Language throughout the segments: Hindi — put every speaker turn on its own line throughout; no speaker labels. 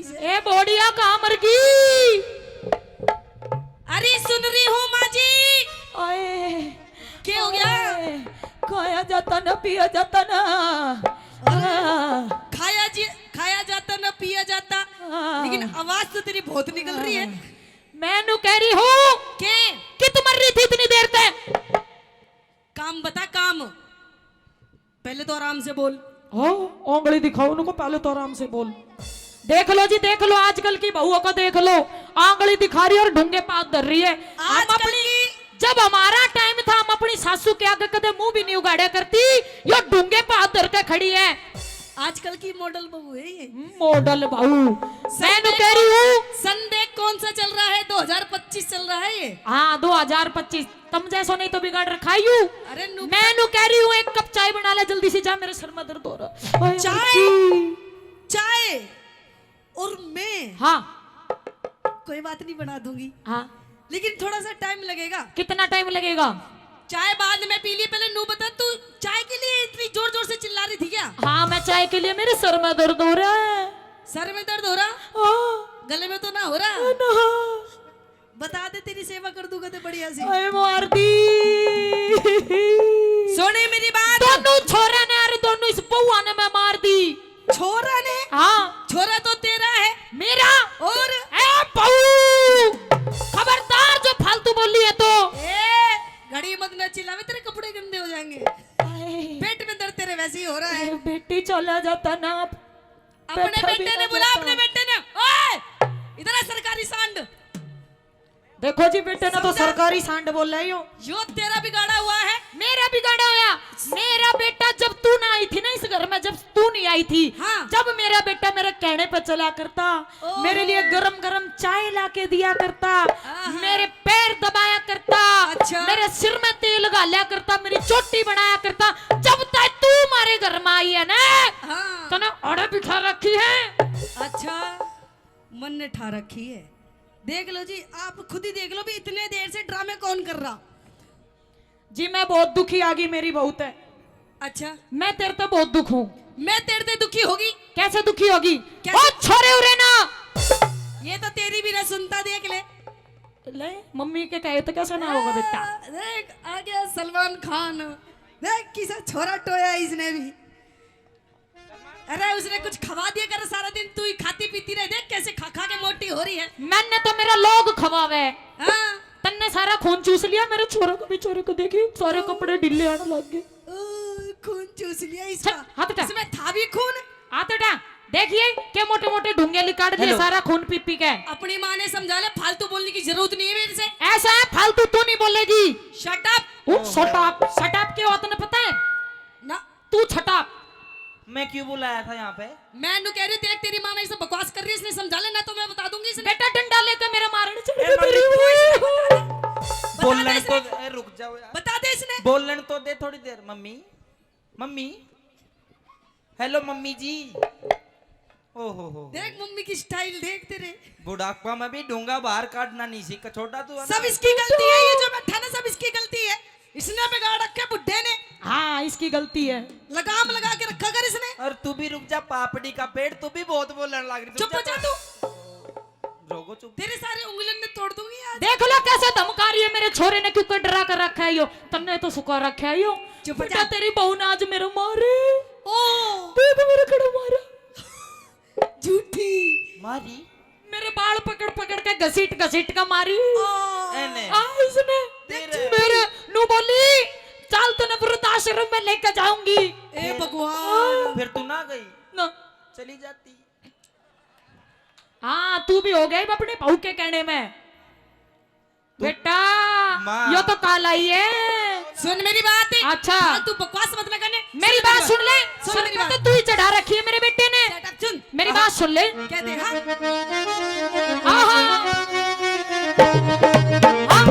से।
ए बोडिया कहाँ मर गई?
अरे सुन रही हूँ माँ जी।
ओए
क्या हो गया?
खाया जाता ना पिया जाता ना।
खाया जाता ना पिया जाता, लेकिन आवाज तो तेरी बहुत निकल रही है।
मैं नु कह रही हूँ कि तुम मर रही थी इतनी देर तक।
काम बता काम, पहले तो आराम से बोल।
हाँ उंगली दिखाओ उनको, पहले तो आराम से बोल। देख लो जी देख लो, आजकल की बहुओं को देख लो, आंगली दिखा रही है और ढूंगे पात धर रही है। हम अपनी जब हमारा टाइम था हम अपनी सासू के आगे कदे मुंह भी नहीं उगाड़ा करती, ये ढूंगे पात धर के खड़ी है।
आजकल की मॉडल बहू है ये।
मॉडल बहू मैं तो कह रही हूँ।
संडे कौन सा चल रहा है? 2025 चल रहा है ये।
हाँ 2025, तुम जैसा नहीं तो बिगाड़ रखा है यू।
अरे
मैं नु कह रही हूँ एक कप चाय बना ले जल्दी से, जा मेरे सर में दर्द हो रहा है।
चाय और मैं
हाँ
कोई बात नहीं बना दूंगी,
हाँ
लेकिन थोड़ा सा टाइम लगेगा।
कितना टाइम लगेगा?
चाय बाद में पी ली, पहले नू बता तू चाय के लिए इतनी जोर जोर से चिल्ला रही थी क्या?
हाँ मैं चाय के लिए, मेरे सर में दर्द हो रहा है।
सर में दर्द हो रहा?
हाँ,
गले में तो ना हो रहा?
ना।
बता दे तेरी सेवा कर दूंगा तो बढ़िया सी।
अरे मार दी।
सोने मेरी बात।
दोनों छोरे ने, अरे दोनों इस बउआ ने मैं मार दी।
छोरा ने?
हाँ
छोरा तो तेरा है।
मेरा?
और
ए बहू खबरदार जो फालतू बोली है तो।
घड़ी मत न चिल्लावे, तेरे कपड़े गंदे हो जाएंगे। पेट में दर्द तेरे वैसे ही हो रहा है।
बेटी चला जाता ना।
अपने बेटे ने बुला, अपने बेटे ने। ओए इधर आ सरकारी सांड।
देखो जी बेटे ने तो सरकारी सांड बोल रही हो।
यो तेरा बिगाड़ा हुआ है।
मेरा बिगाड़ा हुआ? मेरा बेटा जब तू ना आई थी ना इस घर में, जब तू नहीं आई थी,
हाँ।
जब मेरा बेटा मेरे कहने पे चला करता, मेरे लिए गरम गरम चाय लाके दिया करता, मेरे पैर दबाया करता,
अच्छा।
मेरे सिर में तेल गालिया करता, मेरी चोटी बनाया करता, जब तक तू हमारे घर में आई है ना,
हाँ।
तो ना अड़े बिठा रखी है।
अच्छा मन ने ठा रखी है। देख लो जी, आप खुद ही देख लो भी इतने देर से ड्रामे कौन कर रहा।
जी मैं बहुत दुखी आ गई, मेरी बहुत है।
अच्छा
मैं तेरे तो बहुत दुख हूँ।
मैं तेरे से दुखी होगी?
कैसे दुखी होगी?
कैसे?
ओ छोरे उरे ना,
ये तो तेरी भी ना सुनता, देख ले।
ले मम्मी के कहे तो कैसे ना होगा बेटा।
देख आ गया सलमान खान, देख किसा छोरा टोया इसने भी। अरे उसने कुछ खवा दिया कर, सारा दिन तू ही खाती पीती रहे, देख कैसे खा खा के मोटी हो रही है।
मैंने तो मेरा लोग खवावे,
हाँ?
तन्ने सारा खून चूस लिया मेरे छोरे को भी। छोरे को देखी सारे कपड़े ढीले आने लग गए।
खून चूस लिया इसका।
हाथ उठा।
इसमें था भी खून।
हाथ उठा। देखिए क्या मोटे मोटे ढूंगे निकाल दिए सारा खून पी पी के।
अपनी माँ ने समझा ले, फालतू बोलने की जरूरत नहीं है मेरे से।
ऐसा है फालतू तू नहीं बोलेगी।
Shut up.
Shut up, shut up क्या होता है पता है
ना?
तू शट अप।
मैं क्यों बुलाया था यहाँ पे?
मैं नु कह रही देख तेरी माँ में सब बकवास कर रही है, इसने समझा लेना तो मैं बता दूंगी इसने।
बेटा डंडा लेकर मेरा मारने चढ़
ए,
गई।
बोलने तो रुक जाओ यार।
बता दे इसने।
बोलने तो दे थोड़ी देर। मम्मी मम्मी, हेलो मम्मी जी। ओहो हो,
देख मम्मी की स्टाइल देख तेरे।
बुढ़ापा में भी डूंगा बाहर काटना नहीं सीखा, छोटा तू है ना।
सब इसकी गलती है, ये जो बैठा ना सब इसकी गलती है। इसने बिगाड़ रखे बुड्ढे ने।
हाँ इसकी गलती है।
लगाम लगा के रखा कर इसने।
और तू भी रुक जा, पापड़ी का पेड़, तू भी बहुत बोलने लग रही।
चुप हो जा तू।
रोको चुप।
तेरे सारे उंगलियों ने तोड़ दूंगी आज।
देख लो कैसे धमका रही है मेरे छोरे ने, क्यों डरा कर रखा है यो, तन्ने तो सुखा रखा है यो।
चुप हो
बेटा
जा।
तेरी बहू ने आज मेरे मारे।
ओ
देख मेरे कड़ा मारा।
झूठी
मारी
मेरे बाल पकड़ पकड़ के घसीट घसीट का मारी।
एने
इसने
तेरे
मेरे नु बोली चल तूने वृद्धाश्रम में लेकर जाऊंगी।
ए भगवान।
फिर तू ना गई,
ना
चली जाती।
हाँ तू भी हो गई अपने बहू के कहने में। बेटा
माँ।
यो तो काला ही है।
सुन मेरी बात।
अच्छा
तू बकवास मत ना करने।
मेरी बात सुन ले।
सुन मेरी बात।
तो तू ही चढ़ा रखी है मेरे बेटे ने।
Shut up, सुन
मेरी बात सुन ले।
क्या देखा?
आहा। हाँ।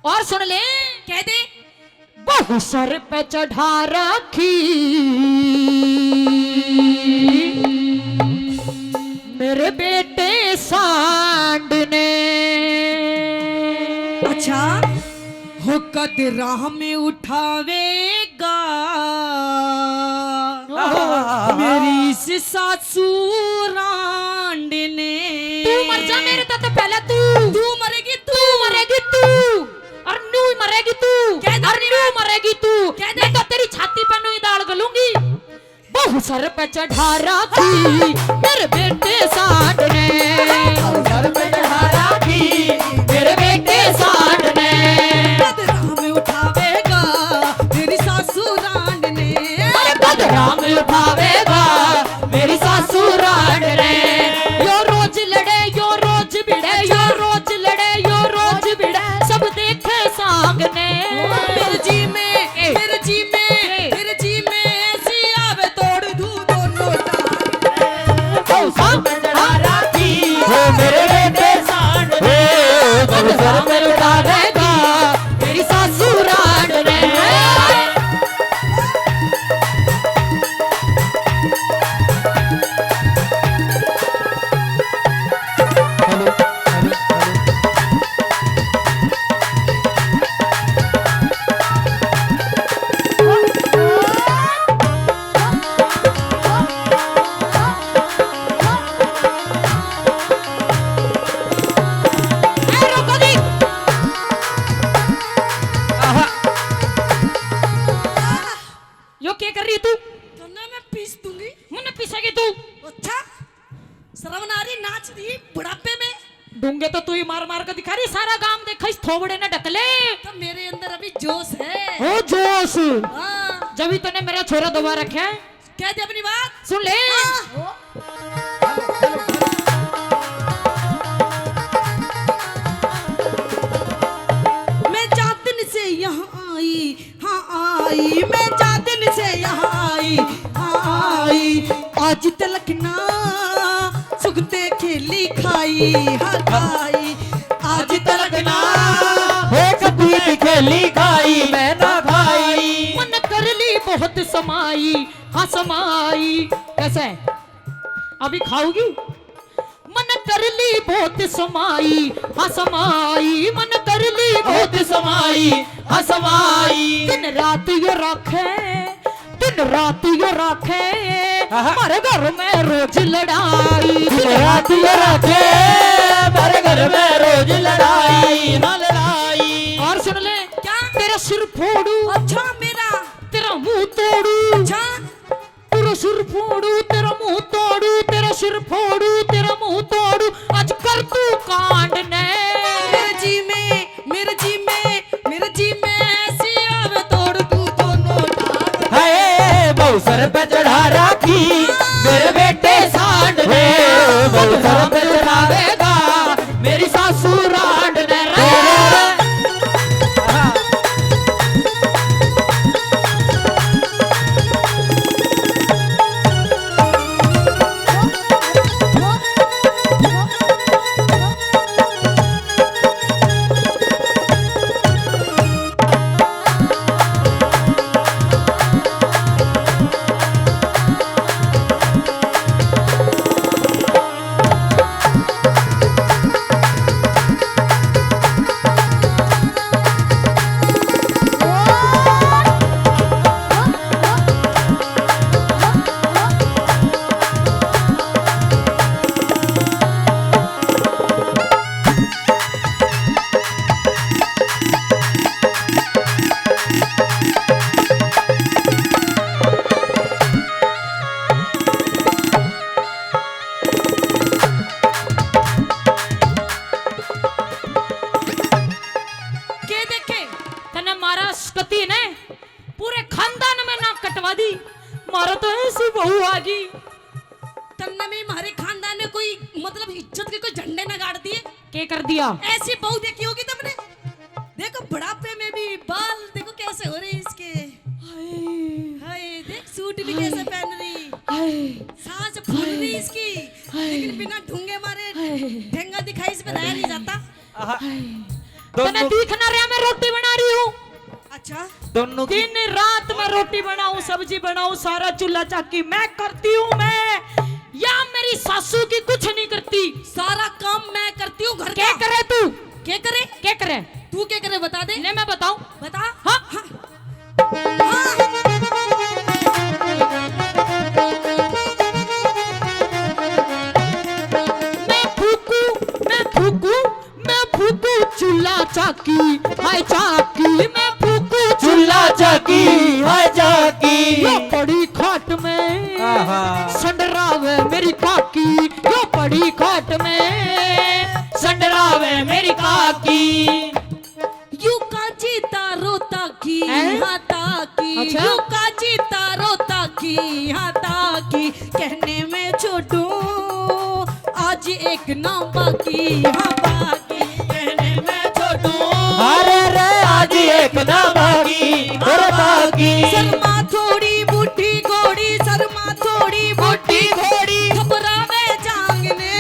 और सुन ले।
कह दे।
बहु सर पे चढ़ा रखी मेरे बेटे सांड ने।
अच्छा हो कद राह में उठावेगा। मेरी इस सासू रांड ने
तू मर जा मेरे तो पहले तू
मरेगी
तू मरेगी तू और नू मरेगी तू और नू मरेगी तू मैं तो तेरी छाती पे नू दाल गलूंगी बहु सर पे चढ़ा रखी मेरे बेटे साठ ने सर पे चढ़ा रखी मेरे बेटे साठ ने
बदनाम उठावेगा मेरी सासू रांड ने
बदनाम उठावेगा मेरी सासू रांड ने यो रोज लड़े यो रोज भिड़े यो रोज लड़े यो रोज भिड़े सब देखे सांग ने
मेरे जी में ऐसी आवे तोड़ दूं दोनों टांग
मेरे बेटे सांड ने सर पे उठा देगा मेरी सासू रांड ने यो क्या कर रही है तू
तन्ने मैं पीस दूंगी
मुन्ने पिसेगी तू
अच्छा शर्म ना आ रही नाच रही बुढ़ापे में
डूंगे तो तू ही मार मार कर दिखा रही सारा गांव देखा इस थोबड़े ने ढकले
तो मेरे अंदर अभी जोश है
हो जोश
हाँ
जब ही तूने मेरा छोरा दबा रखा है
कह दे अपनी बात
सुन ले
मैं जातिन से यहाँ आई हाँ आई मैं जातिन से यहाँ आई हाँ आई आज तलक ना सुगते खेली खाई हाँ खाई आज तलक ना
हो कभी खेली खाई मैं ना खाई मन कर ली बहुत समाई हाँ समाई कैसे अभी खाओगी मन कर ली बहुत समाई हाँ समाई मन कर ली बहुत समाई हाँ समाई दिन रात ये रखे दिन रात ये रखे हमारे घर में रोज लड़ाई दिन रात ये रखे हमारे घर में रोज लड़ाई ना लड़ाई और सुन ले
क्या
तेरा सिर फोड़ू
अच्छा मेरा
तेरा मुंह तोड़ू
अच्छा
तेरा सिर फोड़ू तेरा मुंह तोड़ू तेरा सिर फोड़ू तेरा मुंह तोड़ू आज कर तू कांड ने
मेरे जी में ऐसी आवे तोड़ दूं दोनों टांग
हाय बहु सर पे चढ़ा रखी मेरे बेटे सांड ने बहु सर पे चढ़ावेगा मेरी सासू रांड ने मारा तो ऐसी बहू आगी
तन्ना में हमारे खानदान में कोई मतलब इज्जत के कोई झंडे न गाड़ दिए।
क्या कर दिया?
ऐसी बहू देखी होगी तुमने? देखो बुढ़ापे में भी बाल देखो कैसे हो रहे इसके। हाय देख सूट भी कैसे पहन रही, सांस फूल रही इसकी, लेकिन बिना ढूंगे मारे ठेंगा दिखाई इसमें रह नहीं जाता।
तने दिख ना रहा मैं रोटी बना रही हूँ।
अच्छा
दोनों दिन रात में रोटी बनाऊं सब्जी बनाऊं सारा चूल्हा चाकी मैं करती हूँ। मैं या मेरी सासू की कुछ नहीं करती,
सारा काम मैं करती हूँ घर का।
क्या करे तू?
क्या करे?
क्या करे
तू क्या करे बता दे।
ले मैं बताऊं।
बता।
हाँ
हाँ। हाँ।
चाकी हाय चाकी मैं फूकू
चूल्हा चाकी हाय चाकी
यो पड़ी खाट में
आहा
संडरावे मेरी काकी यो पड़ी खाट में संडरावे मेरी काकी
यू काजी तारो ताकी
हैं?
हाँ ताकी
अच्छा?
यू काजी तारो ताकी हाँ ताकी कहने में छोटू आज एक नाम बाकी हाँ बाकी कहने में छोटू
अरे रे आज एक ना बाकी और बाकी
शर्मा थोड़ी बूढ़ी घोड़ी शर्मा थोड़ी बूढ़ी घोड़ी घबरावे जांगने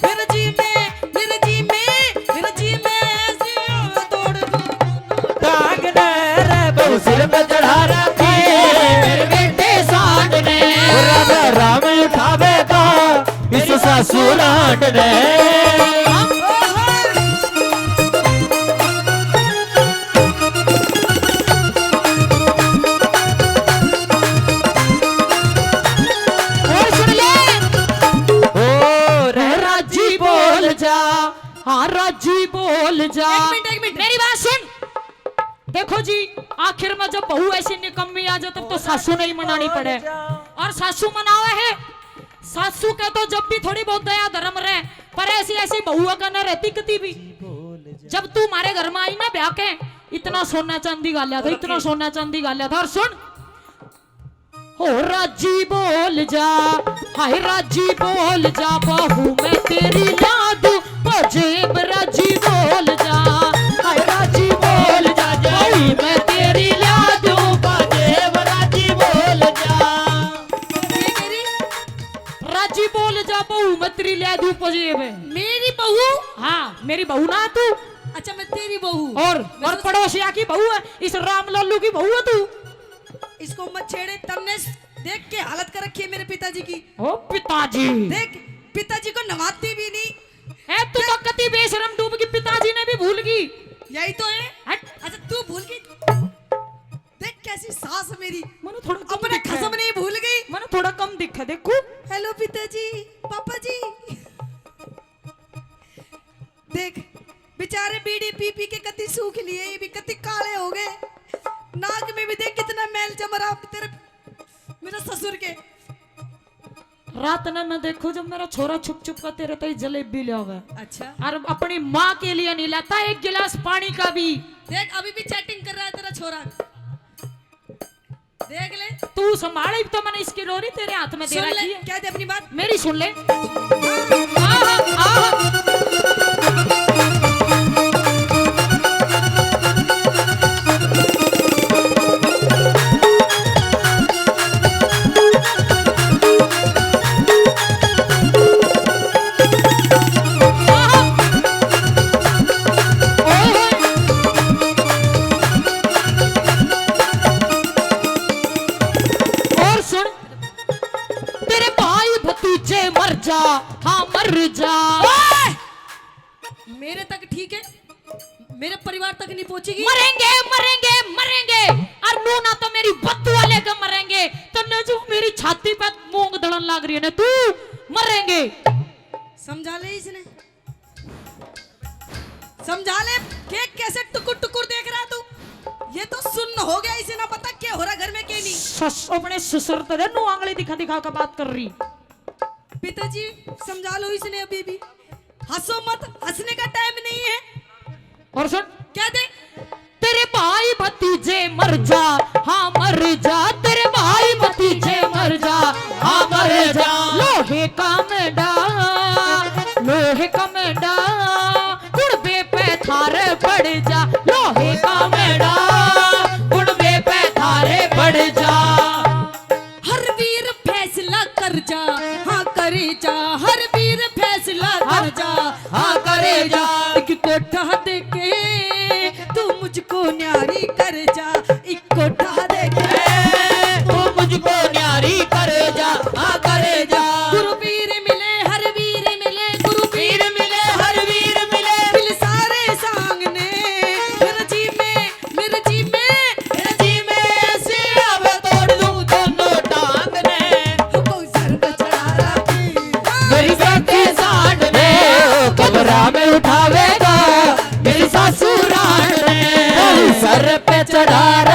मेरे जी में ऐसी दौड़
टांग ने रे बहु सिर पे चढ़ा रखी
मेरे बेटे सांड ने
राजा राम उठावेगा इस ससुराल ने
और सुन ले
ओ रे
राजी बोल जा हाँ राजी बोल जा
एक मिनट
मेरी बात सुन देखो जी आखिर में जब बहू ऐसी निकम्मी आ जाए तब तो सासू नहीं मनानी पड़े और सासू मनावे है सासू के तो जब भी थोड़ी बहुत दया धर्म रहे पर ऐसी ऐसी बहुआ का न रहती कती भी जब तू हमारे घर में आई ना ब्याह के इतना सोना चांदी गालिया था इतना सोना चांदी गालिया था और सुन हो राजी बोल जा हाय राजी बोल जा बहू मैं तेरी लादू जेब राजी बोल जा हाय राजी बोल जा बहू मैं तेरी लादू जेब राजी बोल जा राजी बोल जा बहू मैं तेरी लादू जेब
मेरी बहू
हाँ मेरी बहू ना तू
अच्छा मैं तेरी बहू
और पड़ोसिया की बहू है इस राम लल्लू की बहू है तू
इसको मत छेड़े तुमने देख के हालत कर रखी है मेरे पिताजी की
ओ पिताजी
देख पिताजी को नवाती भी नहीं
है तू तो कति बेशरम डूब की पिताजी ने भी भूल गई
यही तो है
हट
अच्छा तू भूल गई देख कैसी सास मेरी
मनो थोड़ा कम
अपने
दिखा है।
खसम नहीं भूल गई
मनो थोड़ा कम दिखा देखो
हेलो पिताजी पापा जी देख बेचारे बीड़ी पी पी के कति सूख लिए ये भी कति काले हो गए नाक में भी देख कितना मैल जम रहा तेरे मेरे ससुर के
रात ने मैं देखो जब मेरा छोरा छुप छुप कर तेरे तई जलेबी ले आवे
अच्छा
और अपनी माँ के लिए नहीं लाता एक गिलास पानी का भी
देख अभी भी चैटिंग कर रहा है तेरा छोरा देख ले
तू संभाले तो मैंने इसकी डोरी तेरे हाथ में दे
सुन ले
रखी है
क्या दे अपनी बात
मेरी सुन ले आहा, आहा। और सुन तेरे भाई भतीजे मर जा हाँ मर जा
मेरे तक ठीक है मेरे परिवार तक नहीं पहुंचेगी
मरेंगे मरेंगे मरेंगे और नू ना तो मेरी बत्तू वाले का मरेंगे तो न जो मेरी छाती पे मूंग दड़न लग रही है ना तू मरेंगे
समझा ले इसने समझा ले के कैसे टुकुर टुकुर देख रहा तू ये तो सुन्न हो गया इसे ना पता क्या हो रहा घर में क्या नहीं
सस अपने ससुर तेरे नू आंगली दिखा दिखा कर बात कर रही
पिताजी समझा लो इसने अभी भी हंसो मत हंसने का टाइम नहीं है
और सुन
क्या दे
तेरे भाई भतीजे मर जा हाँ मर जा तेरे भाई भतीजे मर जा हाँ मर जा लोहे का मेढा कुड़बे पे थारे पड़ जा लोहे का मेढा कुड़बे पे थारे पड़ जा
हर वीर फैसला कर जा हाँ करे जा हर वीर फैसला कर जा हाँ करे जा एक कोठा दे के तू मुझको न्यारी कर जा एक कोठा दे के
तू मुझको न्यारी कर जा हाँ करे जा
गुरुवीर मिले हर वीर मिले गुरुवीर
वीर मिले हर वीर मिले
मिल सारे सांगने मेरे जी में मेरे जी में
मेरे जी में ऐसे अब तोड़ दूं दोनों टांग ने
हमको सर पे चढ़ा रखी
मेरी बेटे सांड ने कमरा में उठावेगा मेरी सासू चढ़ा